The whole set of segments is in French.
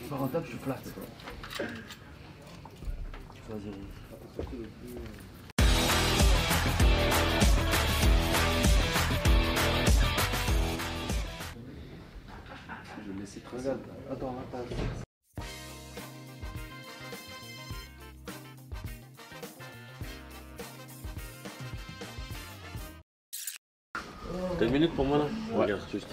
suis pas rentable, je suis plate. Vas-y. Je vais le laisser traîner. Attends, attends. T'as une minute pour moi là? Ouais. Regarde, juste.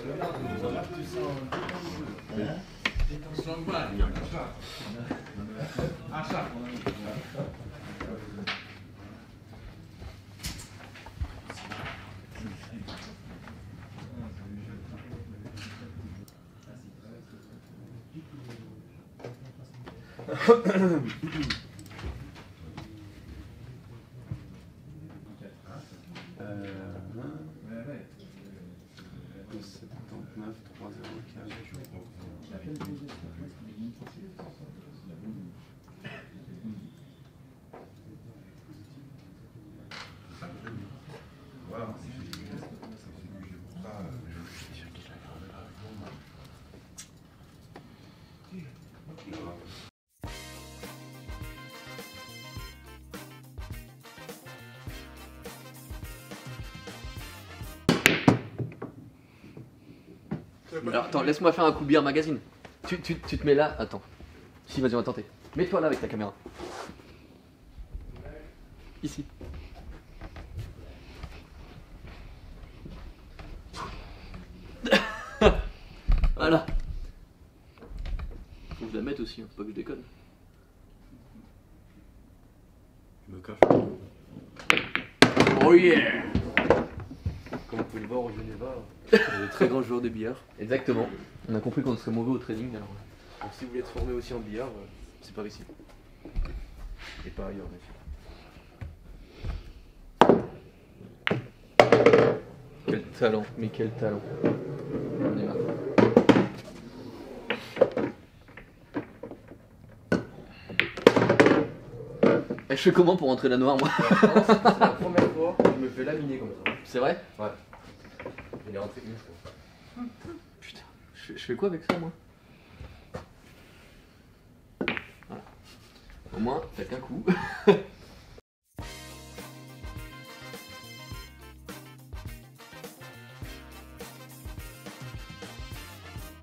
Alors attends, laisse-moi faire un coup de bière magazine. Tu te mets là, attends. Si, vas-y, on va tenter. Mets-toi là avec ta caméra. Ici. Voilà. Faut que je la mette aussi, hein. Faut pas que je déconne. Je me cache. Oh yeah! Comme vous pouvez le voir au Geneva, on est des très grands joueurs de billard. Exactement. On a compris qu'on serait mauvais au trading alors. Donc si vous voulez être formé aussi en billard, c'est par ici. Et pas ailleurs, bien sûr. Quel talent, mais quel talent. On est là. Et je fais comment pour rentrer la noire moi? C'est la première fois que je me fais laminer comme ça. C'est vrai? Ouais. Il est rentré une fois. Putain, je fais quoi avec ça moi? Voilà. Au moins, t'as qu'un coup.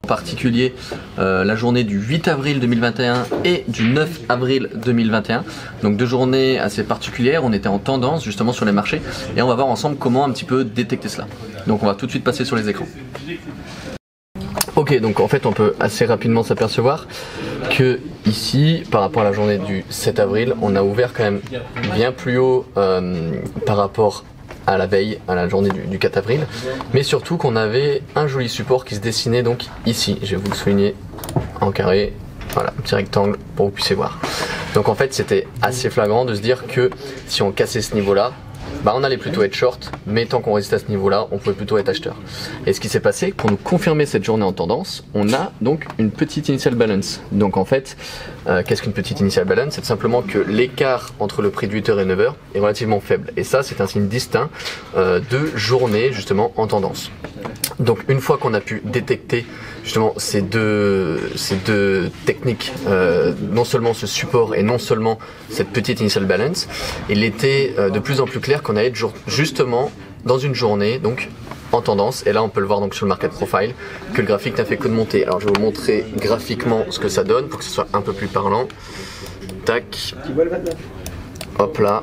En particulier la journée du 8 avril 2021 et du 9 avril 2021. Donc deux journées assez particulières, on était en tendance justement sur les marchés et on va voir ensemble comment un petit peu détecter cela. Donc on va tout de suite passer sur les écrans. Ok, donc en fait on peut assez rapidement s'apercevoir que ici, par rapport à la journée du 7 avril, on a ouvert quand même bien plus haut par rapport à la veille, à la journée du 4 avril, mais surtout qu'on avait un joli support qui se dessinait donc ici, je vais vous le souligner en carré, voilà, un petit rectangle pour que vous puissiez voir. Donc en fait c'était assez flagrant de se dire que si on cassait ce niveau là, bah on allait plutôt être short, mais tant qu'on restait à ce niveau-là, on pouvait plutôt être acheteur. Et ce qui s'est passé, pour nous confirmer cette journée en tendance, on a donc une petite initial balance. Donc en fait, qu'est-ce qu'une petite initial balance? C'est simplement que l'écart entre le prix de 8h et 9h est relativement faible. Et ça, c'est un signe distinct de journée justement en tendance. Donc une fois qu'on a pu détecter justement ces deux techniques, non seulement ce support et non seulement cette petite initial balance, il était de plus en plus clair qu'on allait être justement dans une journée donc en tendance, et là on peut le voir donc sur le market profile que le graphique n'a fait que de monter. Alors je vais vous montrer graphiquement ce que ça donne pour que ce soit un peu plus parlant. Tac, hop là.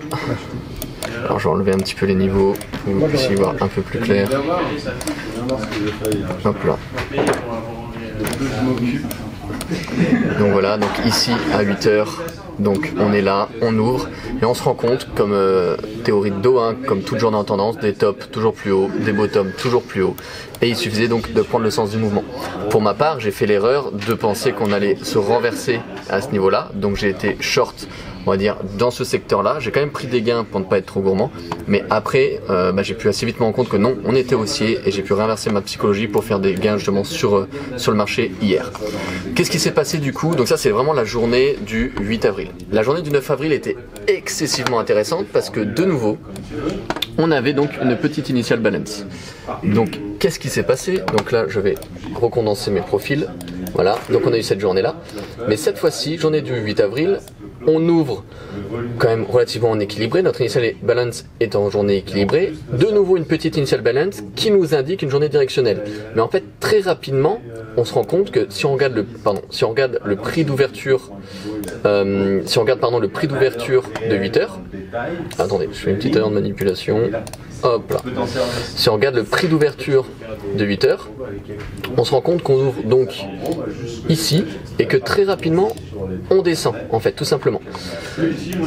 Alors je vais enlever un petit peu les niveaux pour que vous puissiez voir un peu plus clair. Hop là. Donc voilà, donc ici à 8h, donc on est là, on ouvre et on se rend compte, comme théorie de dos, hein, comme toute journée en tendance, des tops toujours plus haut, des bottoms toujours plus haut. Et il suffisait donc de prendre le sens du mouvement. Pour ma part, j'ai fait l'erreur de penser qu'on allait se renverser à ce niveau-là, donc j'ai été short, on va dire, dans ce secteur-là. J'ai quand même pris des gains pour ne pas être trop gourmand, mais après, j'ai pu assez vite me rendre compte que non, on était haussier et j'ai pu renverser ma psychologie pour faire des gains justement sur le marché hier. Qu'est-ce qui s'est passé du coup? Donc ça, c'est vraiment la journée du 8 avril. La journée du 9 avril était excessivement intéressante parce que de nouveau, on avait donc une petite initial balance. Donc qu'est-ce qui s'est passé? Donc là, je vais recondenser mes profils. Vous Voilà, donc on a eu cette journée-là. Mais cette fois-ci, journée du 8 avril, on ouvre quand même relativement en équilibré. Notre initial balance est en journée équilibrée. De nouveau, une petite initial balance qui nous indique une journée directionnelle. Mais en fait, très rapidement, on se rend compte que si on regarde le prix d'ouverture, le prix d'ouverture de 8 heures. Attendez, je fais une petite erreur de manipulation. Hop là. Si on regarde le prix d'ouverture de 8 heures, on se rend compte qu'on ouvre donc ici et que très rapidement on descend en fait tout simplement.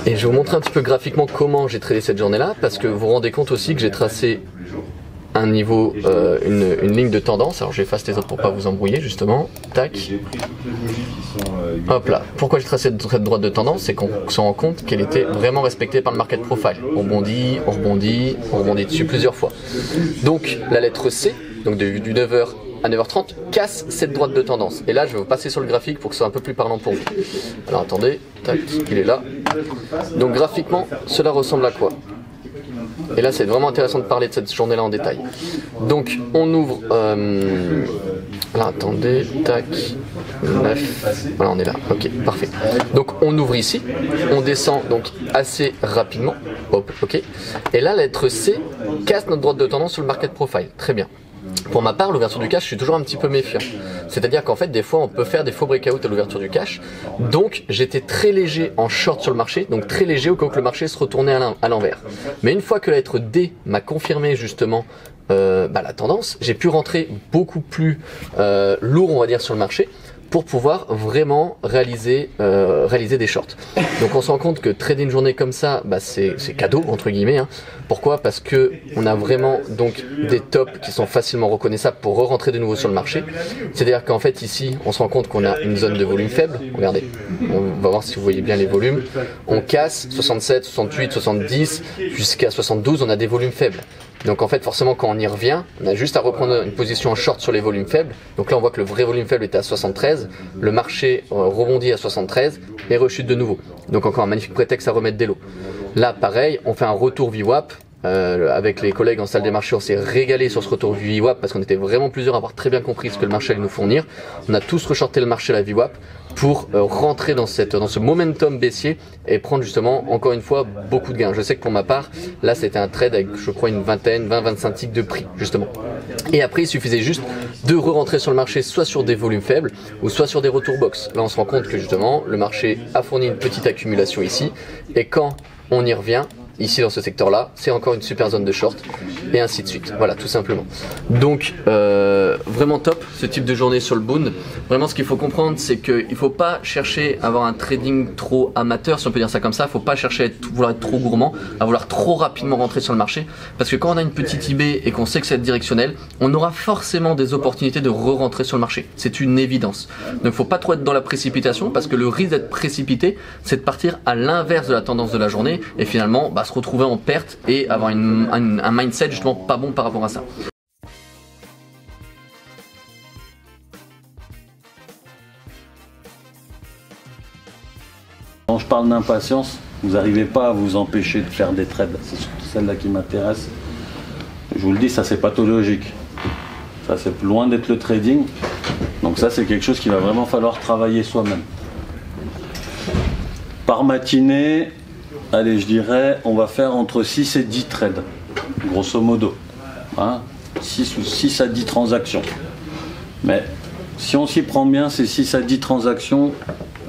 Et je vais vous montrer un petit peu graphiquement comment j'ai tradé cette journée-là parce que vous vous rendez compte aussi que j'ai tracé un niveau, une ligne de tendance. Alors j'efface les autres pour pas vous embrouiller justement. Tac. Hop là. Pourquoi j'ai tracé cette droite de tendance? C'est qu'on se rend compte qu'elle était vraiment respectée par le market profile. On rebondit, on rebondit, on rebondit dessus plusieurs fois. Donc la lettre C, donc du 9h à 9h30, casse cette droite de tendance. Et là je vais vous passer sur le graphique pour que ce soit un peu plus parlant pour vous. Alors attendez, tac, il est là. Donc graphiquement, cela ressemble à quoi? Et là c'est vraiment intéressant de parler de cette journée-là en détail. Donc on ouvre, là attendez, tac, 9, voilà on est là, ok, parfait. Donc on ouvre ici, on descend donc assez rapidement, hop, ok. Et là la lettre C casse notre droite de tendance sur le market profile, très bien. Pour ma part, l'ouverture du cash, je suis toujours un petit peu méfiant. C'est-à-dire qu'en fait, des fois, on peut faire des faux breakouts à l'ouverture du cash. Donc, j'étais très léger en short sur le marché, donc très léger au cas où le marché se retournait à l'envers. Mais une fois que la lettre D m'a confirmé justement la tendance, j'ai pu rentrer beaucoup plus lourd, on va dire, sur le marché pour pouvoir vraiment réaliser des shorts. Donc on se rend compte que trader une journée comme ça, c'est cadeau entre guillemets. Hein. Pourquoi? Parce que on a vraiment donc des tops qui sont facilement reconnaissables pour re-rentrer de nouveau sur le marché. C'est-à-dire qu'en fait ici, on se rend compte qu'on a une zone de volume faible. Regardez, on va voir si vous voyez bien les volumes. On casse 67, 68, 70 jusqu'à 72, on a des volumes faibles. Donc en fait forcément quand on y revient, on a juste à reprendre une position en short sur les volumes faibles. Donc là on voit que le vrai volume faible était à 73, le marché rebondit à 73 et rechute de nouveau. Donc encore un magnifique prétexte à remettre des lots. Là pareil, on fait un retour VWAP. Avec les collègues en salle des marchés, on s'est régalé sur ce retour VWAP parce qu'on était vraiment plusieurs à avoir très bien compris ce que le marché allait nous fournir. On a tous reshorté le marché à la VWAP pour rentrer dans ce momentum baissier et prendre justement encore une fois beaucoup de gains. Je sais que pour ma part, là c'était un trade avec je crois une vingtaine, 20-25 ticks de prix justement. Et après il suffisait juste de re-rentrer sur le marché soit sur des volumes faibles ou soit sur des retours box. Là on se rend compte que justement le marché a fourni une petite accumulation ici et quand on y revient, ici dans ce secteur là, c'est encore une super zone de short et ainsi de suite, voilà tout simplement. Donc vraiment top ce type de journée sur le Bund. Vraiment ce qu'il faut comprendre c'est qu'il ne faut pas chercher à avoir un trading trop amateur, si on peut dire ça comme ça. Il ne faut pas chercher à vouloir être trop gourmand, à vouloir trop rapidement rentrer sur le marché, parce que quand on a une petite IB et qu'on sait que c'est directionnel, on aura forcément des opportunités de re-rentrer sur le marché, c'est une évidence. Donc il ne faut pas trop être dans la précipitation, parce que le risque d'être précipité c'est de partir à l'inverse de la tendance de la journée et finalement se retrouver en perte et avoir un mindset justement pas bon par rapport à ça. Quand je parle d'impatience, vous n'arrivez pas à vous empêcher de faire des trades. C'est surtout celle-là qui m'intéresse. Je vous le dis, ça c'est pathologique. Ça c'est loin d'être le trading. Donc ça c'est quelque chose qu'il va vraiment falloir travailler soi-même. Par matinée, allez, je dirais, on va faire entre 6 et 10 trades, grosso modo. Hein, 6 à 10 transactions. Mais si on s'y prend bien, ces 6 à 10 transactions,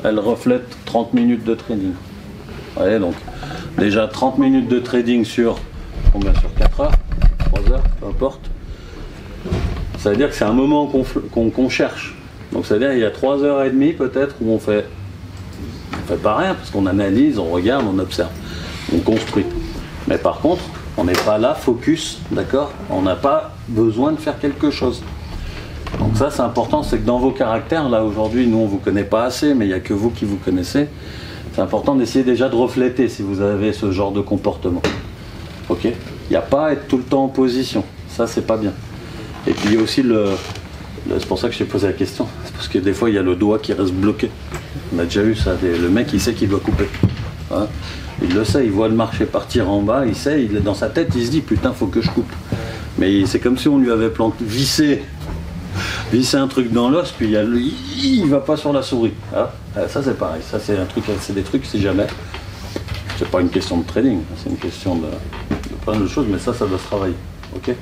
elles reflètent 30 minutes de trading. Vous voyez, donc déjà 30 minutes de trading sur combien? Sur 4 heures, 3 heures, peu importe. Ça veut dire que c'est un moment qu'on cherche. Donc ça veut dire qu'il y a 3h30 peut-être où on fait pas rien, parce qu'on analyse, on regarde, on observe, on construit. Mais par contre, on n'est pas là, focus, d'accord? On n'a pas besoin de faire quelque chose. Donc ça, c'est important, c'est que dans vos caractères, là aujourd'hui, nous on ne vous connaît pas assez, mais il n'y a que vous qui vous connaissez. C'est important d'essayer déjà de refléter si vous avez ce genre de comportement. Ok? Il n'y a pas à être tout le temps en position, ça c'est pas bien. Et puis il y a aussi c'est pour ça que je t'ai posé la question, c'est parce que des fois il y a le doigt qui reste bloqué. On a déjà eu ça, le mec il sait qu'il doit couper. Hein, il le sait, il voit le marché partir en bas, il sait, il est dans sa tête, il se dit putain faut que je coupe. Mais c'est comme si on lui avait vissé visser un truc dans l'os, puis il va pas sur la souris. Ah, ça c'est pareil, ça c'est un truc, c'est des trucs, si jamais. C'est pas une question de trading, c'est une question de plein de choses, mais ça doit se travailler. Ok.